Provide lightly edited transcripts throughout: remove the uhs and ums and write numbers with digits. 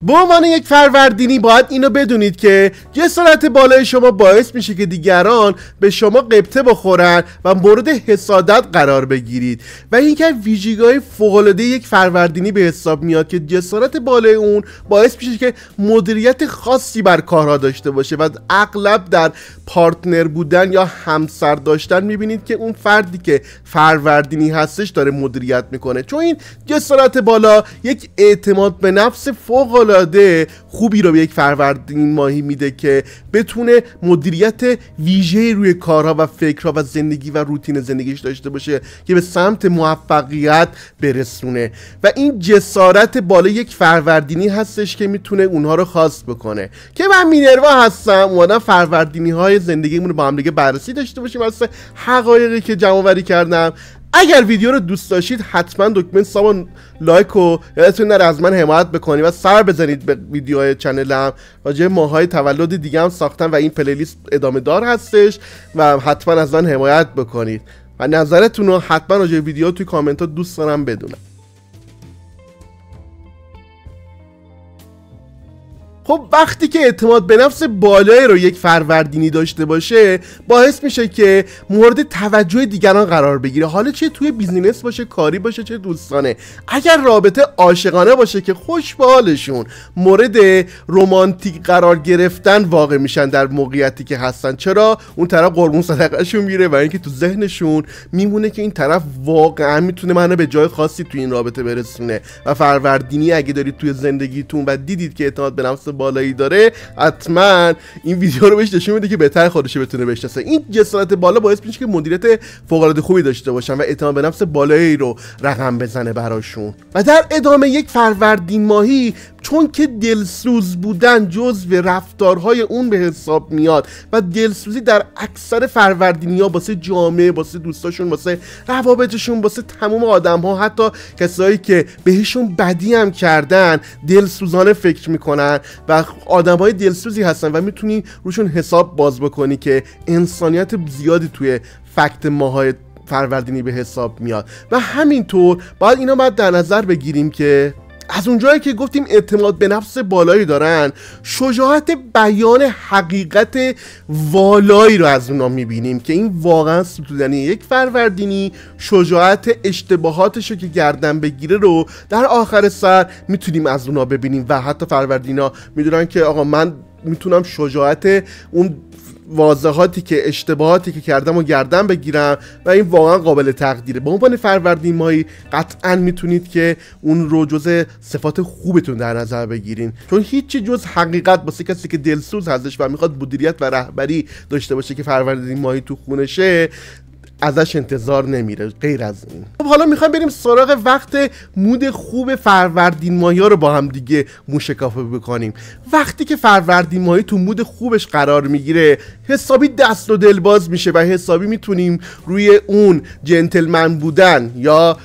به عنوان یک فروردینی باید اینو بدونید که جسارت بالای شما باعث میشه که دیگران به شما غبطه بخورن و مورد حسادت قرار بگیرید و این که ویژگی‌های فوق‌العاده یک فروردینی به حساب میاد که جسارت بالای اون باعث میشه که مدیریت خاصی بر کارها داشته باشه و اغلب در پارتنر بودن یا همسر داشتن میبینید که اون فردی که فروردینی هستش داره مدیریت میکنه، چون این جسارت بالا یک اعتماد به نفس فوق العاده خوبی رو به یک فروردین ماهی میده که بتونه مدیریت ویژه‌ای روی کارها و فکرها و زندگی و روتین زندگیش داشته باشه که به سمت موفقیت برسونه و این جسارت بالای یک فروردینی هستش که میتونه اونها رو خاص بکنه. که من مینروا هستم، اومدم فروردینی های زندگیمون رو با هم دیگه بررسی داشته باشیم واسه حقایقی که جمع‌آوری کردم. اگر ویدیو رو دوست داشتید حتما دکمه ساب و لایک و یادتون نره از من حمایت بکنید و سر بزنید به ویدیوهای چنلم. راجع ماهای تولد دیگه هم ساختم و این پلیلیست ادامه دار هستش و حتما از من حمایت بکنید و نظرتون رو حتما راجع ویدیو توی کامنت ها دوست دارم بدونم. خب وقتی که اعتماد به نفس بالایی رو یک فروردینی داشته باشه باعث میشه که مورد توجه دیگران قرار بگیره، حالا چه توی بیزینس باشه، کاری باشه، چه دوستانه. اگر رابطه عاشقانه باشه که خوش به حالشون، مورد رمانتیک قرار گرفتن واقع میشن در موقعیتی که هستن. چرا؟ اون طرف قربون صدقه‌شون میره و اینکه تو ذهنشون میمونه که این طرف واقعا میتونه منو به جای خاصی توی این رابطه برسونه. و فروردینی اگه دارید توی زندگیتون و دیدید که اعتماد به نفس بالایی داره، حتما این ویدیو رو بهش نشون میده که بهتر خودش بتونه بشناسه. این جسارت بالا باعث میشه که مدیریت فوق العاده خوبی داشته باشن و اعتماد به نفس بالایی رو رقم بزنه براشون. و در ادامه یک فروردین ماهی، چون که دلسوز بودن جزو رفتارهای اون به حساب میاد و دلسوزی در اکثر فروردینی‌ها واسه جامعه، واسه دوستاشون، واسه روابطشون، واسه تمام آدم‌ها، حتی کسایی که بهشون بدی هم کردن، دلسوزانه فکر میکنن و آدم‌های دلسوزی هستن و میتونی روشون حساب باز بکنی که انسانیت زیادی توی فکت ماهای فروردینی به حساب میاد. و همینطور باید اینا در نظر بگیریم که از اونجایی که گفتیم اعتماد به نفس بالایی دارن، شجاعت بیان حقیقت والایی رو از اونا میبینیم که این واقعا ستودنی. یک فروردینی شجاعت اشتباهاتش رو که گردن بگیره رو در آخر سر میتونیم از اونا ببینیم و حتی فروردینا میدونن که آقا من میتونم شجاعت اون واضحاتی که اشتباهاتی که کردم و گردن بگیرم و این واقعا قابل تقدیره. به عنوان فروردین ماهی قطعا میتونید که اون رو جز صفات خوبتون در نظر بگیرین، چون هیچی جز حقیقت واسه کسی که دلسوز هستش و میخواد مدیریت و رهبری داشته باشه که فروردین ماهی تو خونشه ازش انتظار نمیره غیر از این. خب حالا میخوایم بریم سراغ وقت مود خوب فروردین ماهی ها رو با هم دیگه موشکافی بکنیم. وقتی که فروردین ماهی تو مود خوبش قرار میگیره، حسابی دست و دل باز میشه و حسابی میتونیم روی اون جنتلمن بودن یا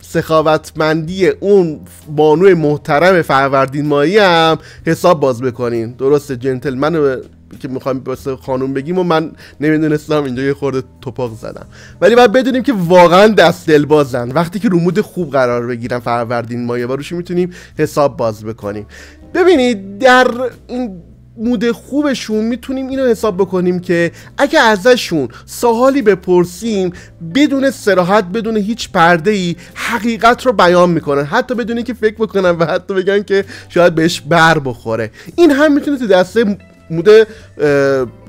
سخاوتمندی اون بانوی محترم فروردین ماهی هم حساب باز بکنیم. درسته جنتلمن که میخوایم واسه خانوم بگیم و من نمیدونستم، اینجا یه خورده توپاق زدم، ولی باید بدونیم که واقعا دست دل بازن وقتی که رو مود خوب قرار بگیرن فروردین ماهی و روش میتونیم حساب باز بکنیم. ببینید در این مود خوبشون میتونیم اینو حساب بکنیم که اگه ازشون سوالی بپرسیم بدون صراحت، بدون هیچ پرده‌ای حقیقت رو بیان میکنن، حتی بدون که فکر بکنن و حتی بگن که شاید بهش بر بخوره. این هم میتونه تو دسته مود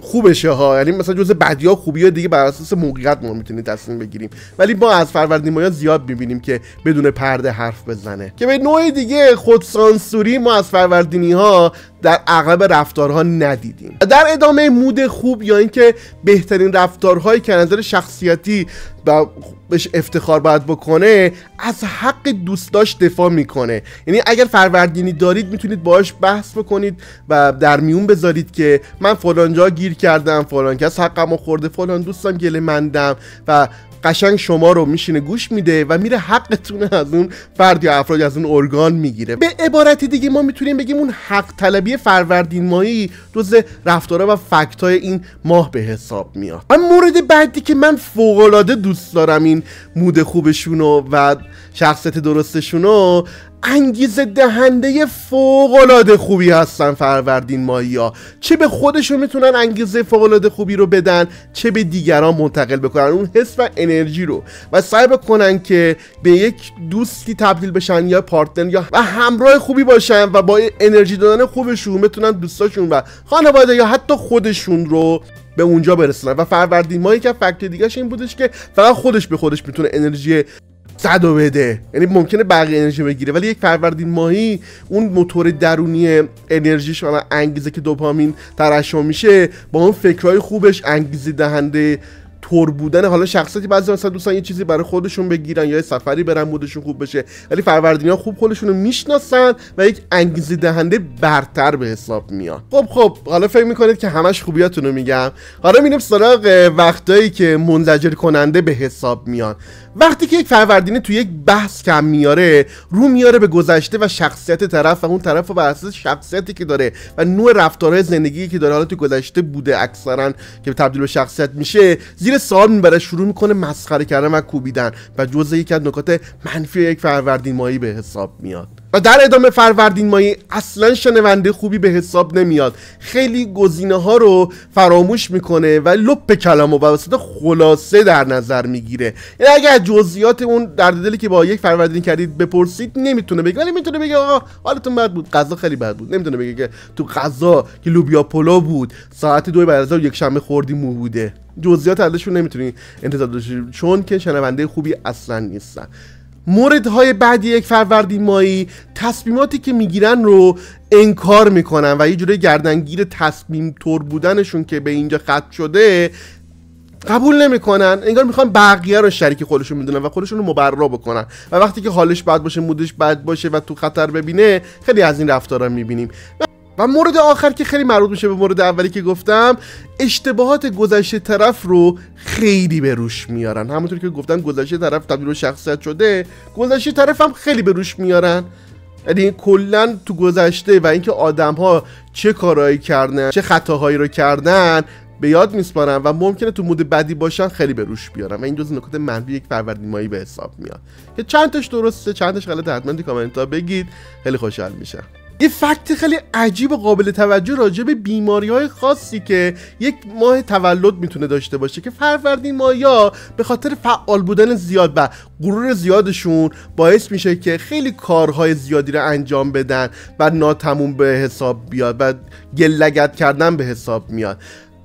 خوبشه ها، یعنی مثلا جزء بدی‌ها خوبی‌ها دیگه بر اساس موقعیت ما میتونیم تصمیم بگیریم، ولی ما از فروردین ماهی زیاد می‌بینیم که بدون پرده حرف بزنه. که به نوع دیگه خودسانسوری ما از فروردینی‌ها در اغلب رفتارها ندیدیم. در ادامه مود خوب یا اینکه بهترین رفتارهایی که نظر شخصیتی بهش افتخار باید بکنه، از حق دوست داشت دفاع میکنه. یعنی اگر فروردینی دارید میتونید باهاش بحث بکنید و در میون بذارید که من فلان جا گیر کردم، فلان کس حقمو خورده، فلان دوستم گله مندم و قشنگ شما رو میشینه گوش میده و میره حقتونه از اون فرد یا افراد، از اون ارگان میگیره. به عبارت دیگه ما میتونیم بگیم اون حق طلبی فروردین ماهی جزء رفتارها و فکت‌های این ماه به حساب میاد. اما مورد بعدی که من فوق‌العاده دوست دارم این مود خوبشونو و شخصیت درستشونو انگیزه دهنده فوق‌العاده خوبی هستن فروردین ماهی‌ها. چه به خودشون میتونن انگیزه فوق‌العاده خوبی رو بدن، چه به دیگران منتقل بکنن اون حس و انرژی رو و سعی بکنن که به یک دوستی تبدیل بشن یا پارتنر یا همراه خوبی باشن و با انرژی دادن خوبشون بتونن دوستاشون و خانواده یا حتی خودشون رو به اونجا برسونن. و فروردین ماهی که فکت دیگه‌ش این بودش که فقط خودش به خودش میتونه انرژی صدو بده، یعنی ممکنه بقیه انرژی بگیره ولی یک فروردین ماهی اون موتور درونی انرژیش و انگیزه که دوپامین ترشح میشه با اون فکرهای خوبش انگیزه دهنده تور بودن حالا شخصیتی بعضی مثلا دوستان یه چیزی برای خودشون بگیرن یا یه سفری برن مودشون خوب بشه، ولی فروردینی‌ها خوب خودشون رو میشناسن و یک انگیزه دهنده برتر به حساب میان. خب حالا فکر میکنید که همش خوبیاتون رو میگم، حالا میریم سراغ وقتایی که منزجر کننده به حساب میان. وقتی که یک فروردینی توی یک بحث کم میاره، رو میاره به گذشته و شخصیت طرف و اون طرف رو بر اساس شخصیتی که داره و نوع رفتارهای زندگی که داره حالا تو گذشته بوده اکثرا که تبدیل به شخصیت میشه زیر سوال میبره، شروع میکنه مسخره کردن و کوبیدن و جزء یکی از نکات منفی یک فروردین ماهی به حساب میاد. و در ادامه فروردین ماهی اصلا شنونده خوبی به حساب نمیاد، خیلی گزینه ها رو فراموش میکنه و لپ کلامو به واسطه خلاصه در نظر میگیره. یعنی اگه جزئیات اون درد دلی که با یک فروردین کردید بپرسید نمیتونه بگه، ولی میتونه بگه آقا حالتون بد بود، غذا خیلی بد بود. نمیتونه بگه که تو غذا که لوبیا پلو بود ساعت 2 بعد از ظهر یک شنبه خوردی مو بوده. جزئیات ازشون نمیتونی انتظار داشته چون که شنونده خوبی اصلا نیستن. موردهای بعدی یک فروردین ماهی تصمیماتی که میگیرن رو انکار میکنن و یه جوری گردنگیر تصمیم طور بودنشون که به اینجا ختم شده قبول نمیکنن، انگار میخوان بقیه رو شریک خودشون میدونن و خودشون رو مبرا بکنن و وقتی که حالش بد باشه مودش بد باشه و تو خطر ببینه خیلی از این رفتارا میبینیم. و مورد آخر که خیلی مربوط میشه به مورد اولی که گفتم، اشتباهات گذشته طرف رو خیلی به روش میارن. همونطور که گفتم گذشته طرف تبدیل به شخصیت شده، گذشته طرف هم خیلی به روش میارن. یعنی کلا تو گذشته و اینکه آدم‌ها چه کارهایی کردن، چه خطاهایی رو کردن به یاد میسپارن و ممکنه تو مود بدی باشن خیلی به روش بیارن و این جزء نکات منفی یک فروردین ماهی به حساب میاد که چند تاش درسته چند تاش غلطه حتما تو کامنت ها بگید، خیلی خوشحال میشم. یه فکت خیلی عجیب و قابل توجه راجع به بیماری‌های خاصی که یک ماه تولد میتونه داشته باشه که فروردین ماهی‌ها به خاطر فعال بودن زیاد و غرور زیادشون باعث میشه که خیلی کارهای زیادی رو انجام بدن و ناتموم به حساب بیاد و گلگت کردن به حساب میاد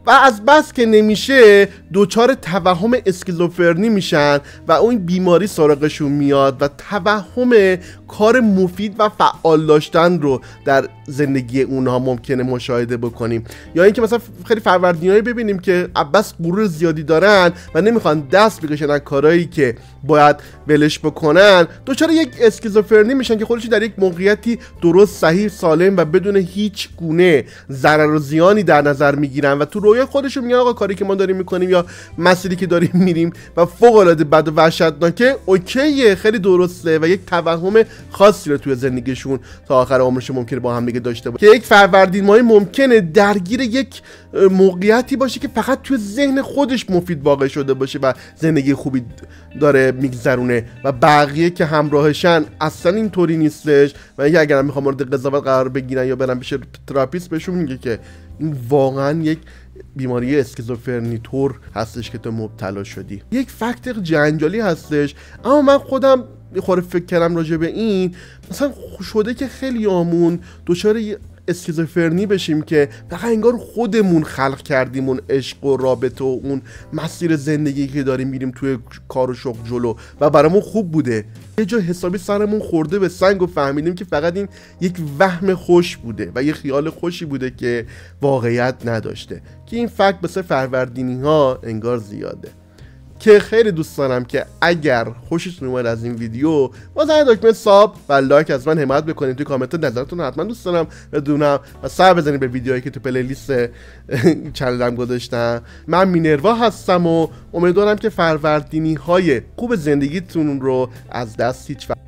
و از بس که نمیشه دوچار توهم اسکیزوفرنی میشن و اون بیماری سراغشون میاد و توهم کار مفید و فعال داشتن رو در زندگی اونها ممکنه مشاهده بکنیم. یا اینکه مثلا خیلی فروردینایی ببینیم که بس غرور زیادی دارن و نمیخوان دست بکشن کارهایی که باید ولش بکنن، دوچار یک اسکیزوفرنی میشن که خودشون در یک موقعیتی درست صحیح سالم و بدون هیچ گونه ضرر و زیانی در نظر میگیرن و تو رویا خودشون میگن آقا کاری که ما داریم میکنیم یا مسیری که داریم میریم و فوق العاده بد و وحشتناکه اوکیه، خیلی درسته و یک توهم خاصی رو توی زندگیشون تا آخر عمرش ممکنه با هم دیگه داشته باشه که یک فروردین ماهی ممکنه درگیر یک موقعیتی باشه که فقط توی ذهن خودش مفید واقع شده باشه و زندگی خوبی داره میگذرونه و بقیه که همراهشن اصلا اینطوری نیستش و اگه میخوام مورد قضاوت قرار بگیرن یا برن پیش تراپیست بهشون میگه که این واقعا یک بیماری اسکیزوفرنی طور هستش که تو مبتلا شدی. یک فکت جنجالی هستش، اما من خودم خورده فکر کردم راجع به این، مثلا شده که خیلی آمون دچار اسکیزوفرنی بشیم که فقط انگار خودمون خلق کردیم اون عشق و رابطه و اون مسیر زندگی که داریم میریم توی کار و شغل جلو و برامون خوب بوده، یه جا حسابی سرمون خورده به سنگ و فهمیدیم که فقط این یک وهم خوش بوده و یک خیال خوشی بوده که واقعیت نداشته. که این فکت واسه فروردینی ها انگار زیاده که خیلی دوست دارم که اگر خوشتون اومد از این ویدیو بازم دکمه ساب و لایک از من حمایت بکنید، توی کامنت نظرتون حتما دوست دارم بدونم و سر بزنید به ویدیوهایی که تو پلیلیست چنلم گذاشتم. من مینروا هستم و امیدوارم که فروردینی های خوب زندگیتون رو از دست هیچ وقت